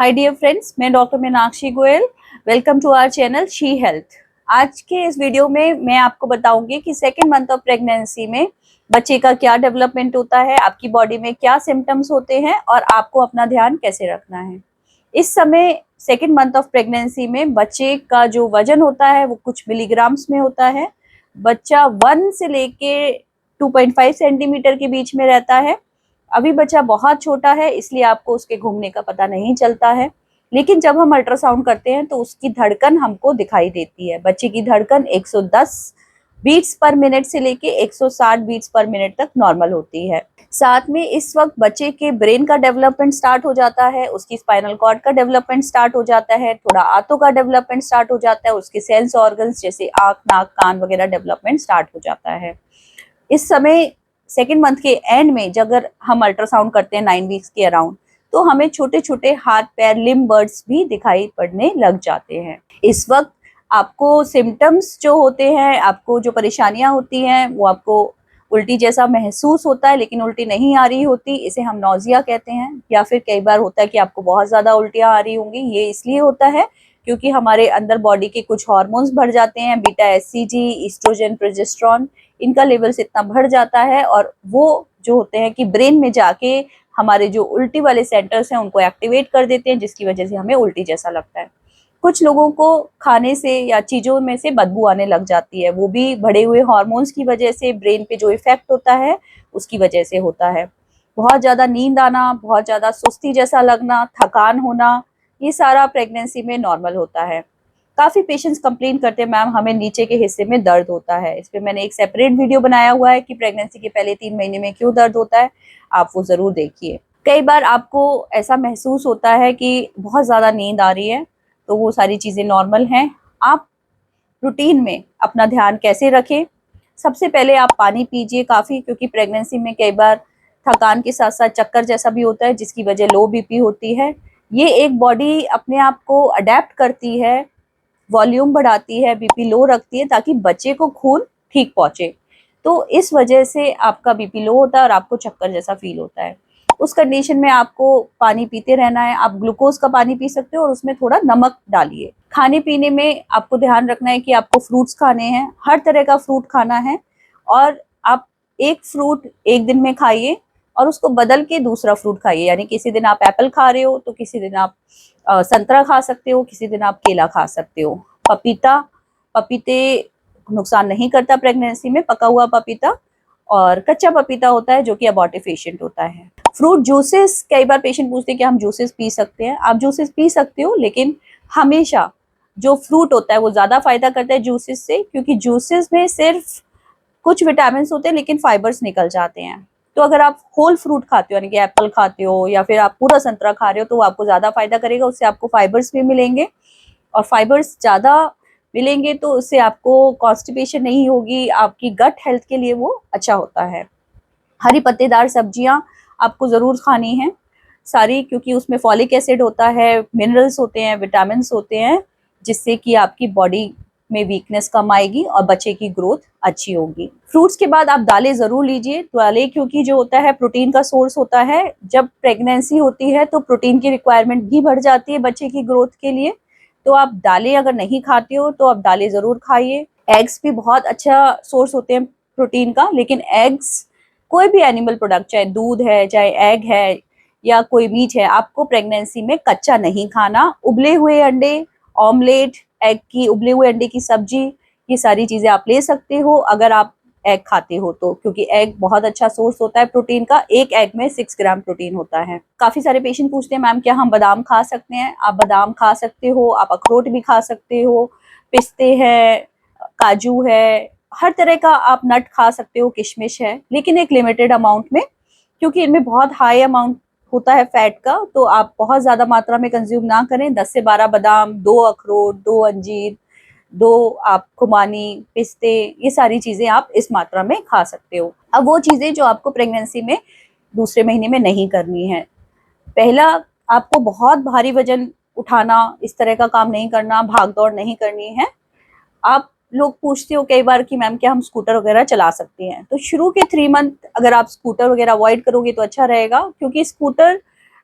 हाय dear friends, मैं doctor Meenakshi Goyal. Welcome to our channel she health. आज के इस वीडियो में मैं आपको बताऊंगी कि सेकेंड मंथ ऑफ प्रेगनेंसी में बच्चे का क्या डेवलपमेंट होता है, आपकी बॉडी में क्या सिम्टम्स होते हैं और आपको अपना ध्यान कैसे रखना है। इस समय सेकेंड मंथ ऑफ प्रेगनेंसी में बच्चे का जो वजन होता है वो कुछ मिलीग्राम्स में होता है। बच्चा 1 से लेके 2.5 सेंटीमीटर के बीच में रहता है। अभी बच्चा बहुत छोटा है, इसलिए आपको उसके घूमने का पता नहीं चलता है, लेकिन जब हम अल्ट्रासाउंड करते हैं तो उसकी धड़कन हमको दिखाई देती है। बच्चे की धड़कन 110 बीट्स पर मिनट से लेके 160 बीट्स पर मिनट तक नॉर्मल होती है। साथ में इस वक्त बच्चे के ब्रेन का डेवलपमेंट स्टार्ट हो जाता है, उसकी स्पाइनल कॉर्ड का डेवलपमेंट स्टार्ट हो जाता है, थोड़ा आंतों का डेवलपमेंट स्टार्ट हो जाता है, उसके सेंस ऑर्गन्स जैसे आंख, नाक, कान वगैरह डेवलपमेंट स्टार्ट हो जाता है। इस समय सेकेंड मंथ के एंड में जब अगर हम अल्ट्रासाउंड करते हैं 9 वीक्स के अराउंड, तो हमें छोटे छोटे हाथ पैर लिम्ब बर्ड्स भी दिखाई पड़ने लग जाते हैं। इस वक्त आपको सिम्टम्स जो होते हैं, आपको जो परेशानियां होती हैं, वो आपको उल्टी जैसा महसूस होता है लेकिन उल्टी नहीं आ रही होती, इसे हम नौजिया कहते हैं। या फिर कई बार होता है कि आपको बहुत ज्यादा उल्टियां आ रही होंगी। ये इसलिए होता है क्योंकि हमारे अंदर बॉडी के कुछ हार्मोन्स बढ़ जाते हैं, बीटा एचसीजी, ईस्ट्रोजन, प्रोजेस्टेरॉन, इनका लेवल्स इतना बढ़ जाता है और वो जो होते हैं कि ब्रेन में जाके हमारे जो उल्टी वाले सेंटर्स हैं उनको एक्टिवेट कर देते हैं, जिसकी वजह से हमें उल्टी जैसा लगता है। कुछ लोगों को खाने से या चीजों में से बदबू आने लग जाती है, वो भी बढ़े हुए हार्मोन्स की वजह से, ब्रेन पे जो इफेक्ट होता है उसकी वजह से होता है। बहुत ज्यादा नींद आना, बहुत ज्यादा सुस्ती जैसा लगना, थकान होना, ये सारा प्रेगनेंसी में नॉर्मल होता है। काफी पेशेंट्स कंप्लेन करते हैं, मैम हमें नीचे के हिस्से में दर्द होता है। इस पे मैंने एक सेपरेट वीडियो बनाया हुआ है कि प्रेगनेंसी के पहले 3 महीने में क्यों दर्द होता है, आप वो जरूर देखिए। कई बार आपको ऐसा महसूस होता है कि बहुत ज्यादा नींद आ रही है, तो वो सारी चीजें नॉर्मल हैं। आप रूटीन में अपना ध्यान कैसे रखें? सबसे पहले आप पानी पीजिए काफी, क्योंकि प्रेगनेंसी में कई बार थकान के साथ साथ चक्कर जैसा भी होता है, जिसकी वजह लो बीपी होती है। ये एक बॉडी अपने आप को अडेप्ट करती है, वॉल्यूम बढ़ाती है, बीपी लो रखती है ताकि बच्चे को खून ठीक पहुंचे। तो इस वजह से आपका बीपी लो होता है और आपको चक्कर जैसा फील होता है। उस कंडीशन में आपको पानी पीते रहना है। आप ग्लूकोज का पानी पी सकते हो और उसमें थोड़ा नमक डालिए। खाने पीने में आपको ध्यान रखना है कि आपको फ्रूट्स खाने हैं, हर तरह का फ्रूट खाना है, और आप एक फ्रूट एक दिन में खाइए और उसको बदल के दूसरा फ्रूट खाइए। यानी किसी दिन आप एप्पल खा रहे हो तो किसी दिन आप संतरा खा सकते हो, किसी दिन आप केला खा सकते हो। पपीते नुकसान नहीं करता प्रेगनेंसी में, पका हुआ पपीता, और कच्चा पपीता होता है जो कि अबॉर्टिफिशिएंट होता है। फ्रूट जूसेस, कई बार पेशेंट पूछते हैं कि हम जूसेस पी सकते हैं। आप जूसेस पी सकते हो, लेकिन हमेशा जो फ्रूट होता है वो ज्यादा फायदा करता है जूसेस से, क्योंकि जूसेस में सिर्फ कुछ विटामिन होते हैं लेकिन फाइबर्स निकल जाते हैं। तो अगर आप होल फ्रूट खाते हो, यानी कि एप्पल खाते हो या फिर आप पूरा संतरा खा रहे हो, तो वो आपको ज्यादा फायदा करेगा। उससे आपको फाइबर्स भी मिलेंगे, और फाइबर्स ज्यादा मिलेंगे तो उससे आपको कॉन्स्टिपेशन नहीं होगी, आपकी गट हेल्थ के लिए वो अच्छा होता है। हरी पत्तेदार सब्जियां आपको जरूर खानी है सारी, क्योंकि उसमें फॉलिक एसिड होता है, मिनरल्स होते हैं, विटामिन होते हैं, जिससे कि आपकी बॉडी में वीकनेस कम आएगी और बच्चे की ग्रोथ अच्छी होगी। फ्रूट्स के बाद आप दालें जरूर लीजिए। दालें क्योंकि जो होता है प्रोटीन का सोर्स होता है। जब प्रेगनेंसी होती है तो प्रोटीन की रिक्वायरमेंट भी बढ़ जाती है बच्चे की ग्रोथ के लिए। तो आप दालें अगर नहीं खाते हो तो आप दालें जरूर खाइए। एग्स भी बहुत अच्छा सोर्स होते हैं प्रोटीन का, लेकिन एग्स, कोई भी एनिमल प्रोडक्ट, चाहे दूध है, चाहे एग है या कोई मीट है, आपको प्रेगनेंसी में कच्चा नहीं खाना। उबले हुए अंडे, ऑमलेट, एग की, उबले हुए अंडे की सब्जी, ये सारी चीजें आप ले सकते हो अगर आप एग खाते हो तो, क्योंकि एग बहुत अच्छा सोर्स होता है प्रोटीन का। एक एग में 6 ग्राम प्रोटीन होता है। काफी सारे पेशेंट पूछते हैं, मैम क्या हम बादाम खा सकते हैं? आप बादाम खा सकते हो, आप अखरोट भी खा सकते हो, पिस्ते हैं, काजू है, हर तरह का आप नट खा सकते हो, किशमिश है, लेकिन एक लिमिटेड अमाउंट में, क्योंकि इनमें बहुत हाई अमाउंट होता है फैट का। तो आप बहुत ज्यादा मात्रा में कंज्यूम ना करें। 10 से 12 बादाम, 2 अखरोट, 2 अंजीर, 2 आप खुमानी, पिस्ते, ये सारी चीजें आप इस मात्रा में खा सकते हो। अब वो चीजें जो आपको प्रेगनेंसी में दूसरे महीने में नहीं करनी है। पहला, आपको बहुत भारी वजन उठाना, इस तरह का काम नहीं करना, भाग दौड़ नहीं करनी है। आप लोग पूछते हो कई बार कि मैम क्या हम स्कूटर वगैरह चला सकते हैं? तो शुरू के 3 मंथ अगर आप स्कूटर वगैरह अवॉइड करोगे तो अच्छा रहेगा, क्योंकि स्कूटर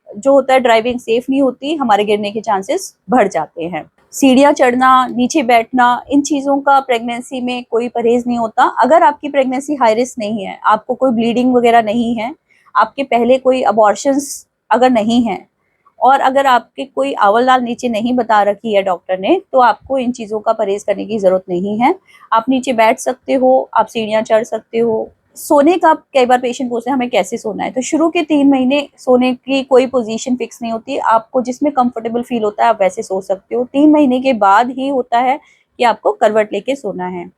जो होता है ड्राइविंग सेफ नहीं होती, हमारे गिरने के चांसेस बढ़ जाते हैं। सीढ़ियाँ चढ़ना, नीचे बैठना, इन चीज़ों का प्रेगनेंसी में कोई परहेज नहीं होता। अगर आपकी प्रेगनेंसी हाई रिस्क नहीं है, आपको कोई ब्लीडिंग वगैरह नहीं है, आपके पहले कोई अबॉर्शंस अगर नहीं है, और अगर आपके कोई अव्वल लाल नीचे नहीं बता रखी है डॉक्टर ने, तो आपको इन चीज़ों का परहेज करने की ज़रूरत नहीं है। आप नीचे बैठ सकते हो, आप सीढ़ियाँ चढ़ सकते हो। सोने का कई बार पेशेंट पूछते हैं हमें कैसे सोना है, तो शुरू के 3 महीने सोने की कोई पोजीशन फिक्स नहीं होती, आपको जिसमें कंफर्टेबल फील होता है आप वैसे सो सकते हो। 3 महीने के बाद ही होता है कि आपको करवट लेके सोना है।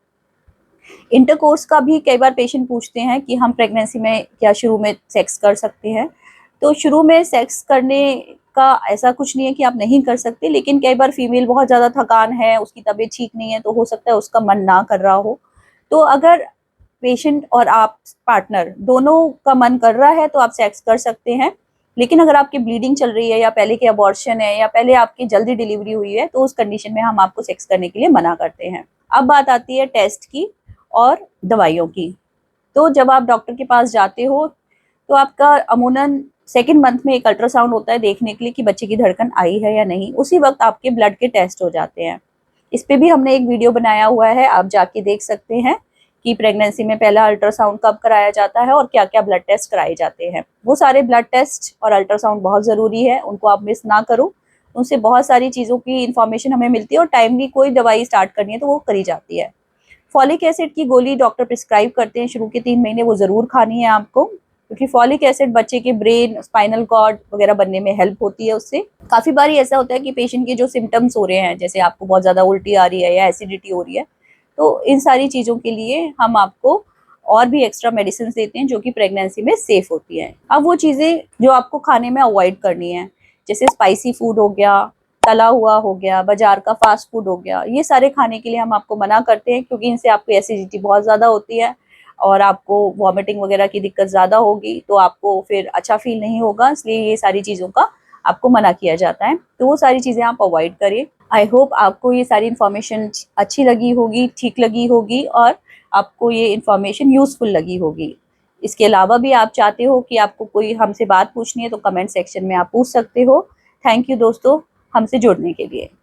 इंटरकोर्स का भी कई बार पेशेंट पूछते हैं कि हम प्रेगनेंसी में क्या शुरू में सेक्स कर सकते हैं, तो शुरू में सेक्स करने का ऐसा कुछ नहीं है कि आप नहीं कर सकते, लेकिन कई बार फीमेल बहुत ज़्यादा थकान है, उसकी तबीयत ठीक नहीं है, तो हो सकता है उसका मन ना कर रहा हो। तो अगर पेशेंट और आप पार्टनर दोनों का मन कर रहा है तो आप सेक्स कर सकते हैं, लेकिन अगर आपकी ब्लीडिंग चल रही है या पहले की अबॉर्शन है या पहले आपकी जल्दी डिलीवरी हुई है, तो उस कंडीशन में हम आपको सेक्स करने के लिए मना करते हैं। अब बात आती है टेस्ट की और दवाइयों की। तो जब आप डॉक्टर के पास जाते हो, तो आपका अमूमन सेकंड मंथ में एक अल्ट्रासाउंड होता है देखने के लिए कि बच्चे की धड़कन आई है या नहीं। उसी वक्त आपके ब्लड के टेस्ट हो जाते हैं। इस पे भी हमने एक वीडियो बनाया हुआ है, आप जाके देख सकते हैं कि प्रेगनेंसी में पहला अल्ट्रासाउंड कब कराया जाता है और क्या क्या ब्लड टेस्ट कराए जाते हैं। वो सारे ब्लड टेस्ट और अल्ट्रासाउंड बहुत ज़रूरी है, उनको आप मिस ना करो। उनसे बहुत सारी चीज़ों की इन्फॉर्मेशन हमें मिलती है और टाइमली कोई दवाई स्टार्ट करनी है तो वो करी जाती है। फॉलिक एसिड की गोली डॉक्टर प्रिस्क्राइब करते हैं, शुरू के 3 महीने वो ज़रूर खानी है आपको, क्योंकि फॉलिक एसिड बच्चे के ब्रेन, स्पाइनल कॉर्ड वगैरह बनने में हेल्प होती है उससे। काफ़ी बार ऐसा होता है कि पेशेंट के जो सिम्टम्स हो रहे हैं, जैसे आपको बहुत ज़्यादा उल्टी आ रही है या एसिडिटी हो रही है, तो इन सारी चीज़ों के लिए हम आपको और भी एक्स्ट्रा मेडिसिन देते हैं जो कि प्रेगनेंसी में सेफ होती हैं। अब वो चीज़ें जो आपको खाने में अवॉइड करनी है, जैसे स्पाइसी फूड हो गया, तला हुआ हो गया, बाजार का फास्ट फूड हो गया, ये सारे खाने के लिए हम आपको मना करते हैं, क्योंकि इनसे आपको एसिडिटी बहुत ज़्यादा होती है और आपको वॉमिटिंग वगैरह की दिक्कत ज़्यादा होगी, तो आपको फिर अच्छा फील नहीं होगा, इसलिए ये सारी चीज़ों का आपको मना किया जाता है। तो वो सारी चीज़ें आप अवॉइड करें। आई होप आपको ये सारी इन्फॉर्मेशन अच्छी लगी होगी, ठीक लगी होगी और आपको ये इन्फॉर्मेशन यूज़फुल लगी होगी। इसके अलावा भी आप चाहते हो कि आपको कोई हमसे बात पूछनी है तो कमेंट सेक्शन में आप पूछ सकते हो। थैंक यू दोस्तों, हमसे जुड़ने के लिए।